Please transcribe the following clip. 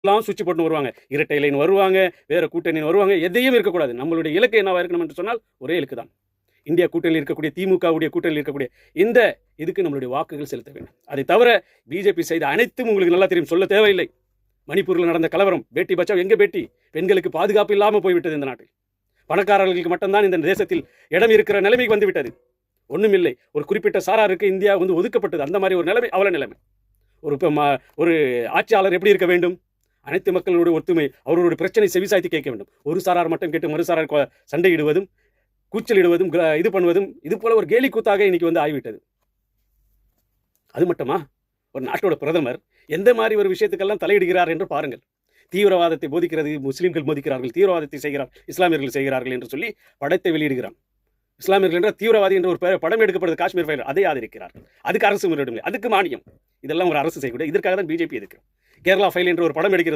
எல்லாம் சுவிட்ச் போட்டு வருவாங்க. இரட்டை லைன் வருவாங்க, வேற கூட்டணி வருவாங்க. எதையும் இருக்கக்கூடாது. நம்மளுடைய இலக்கு என்னவா இருக்கணும் என்று சொன்னால் ஒரே இலக்கு தான். இந்தியா கூட்டணியில் இருக்கக்கூடிய திமுகவுடைய கூட்டணியில் இருக்கக்கூடிய இந்த இதுக்கு நம்மளுடைய வாக்குகள் செலுத்த வேண்டும். அதை தவிர பிஜேபி செய்த அனைத்தும் உங்களுக்கு நல்லா தெரியும், சொல்ல தேவையில்லை. மணிப்பூரில் நடந்த கலவரம், பேட்டி பச்சாவ் எங்கே பேட்டி? பெண்களுக்கு பாதுகாப்பு இல்லாமல் போய்விட்டது இந்த நாட்டில். பணக்காரர்களுக்கு மட்டும்தான் இந்த தேசத்தில் இடம் இருக்கிற நிலைமைக்கு வந்துவிட்டது. ஒன்றும் இல்லை, ஒரு குறிப்பிட்ட சாராருக்கு இந்தியா ஒதுக்கப்பட்டது. அந்த மாதிரி ஒரு நிலைமை, அவல நிலைமை. ஒரு ஆட்சியாளர் எப்படி இருக்க வேண்டும்? அனைத்து மக்களுடைய ஒத்துமை, அவர்களுடைய பிரச்சனை செவிசாய்த்து கேட்க வேண்டும். ஒரு சாரார் மட்டும் கேட்டு மறுசாரார் சண்டையிடுவதும், கூச்சலிடுவதும், இது பண்ணுவதும், இது போல ஒரு கேலி கூத்தாக இன்னைக்கு ஆகிவிட்டது. அது மட்டுமா? ஒரு நாட்டோட பிரதமர் எந்த மாதிரி ஒரு விஷயத்துக்கெல்லாம் தலையிடுகிறார் என்று பாருங்கள். தீவிரவாதத்தை போதிக்கிறது முஸ்லீம்கள் போதிக்கிறார்கள், தீவிரவாதத்தை செய்கிறார் இஸ்லாமியர்கள் செய்கிறார்கள் என்று சொல்லி படத்தை வெளியிடுகிறான். இஸ்லாமியர்கள் என்ற தீவிரவாதி என்ற ஒரு படம் எடுக்கப்படுது, காஷ்மீர் ஃபைல், அதை ஆதரிக்கிறார்கள். அதுக்கு அரசு முறையிடும், அதுக்கு மானியம். இதெல்லாம் ஒரு அரசு செய்யக்கூடிய. இதற்காக தான் பிஜேபி எதுக்கு கேரளா ஃபைல் என்ற ஒரு படம் எடுக்கிறது.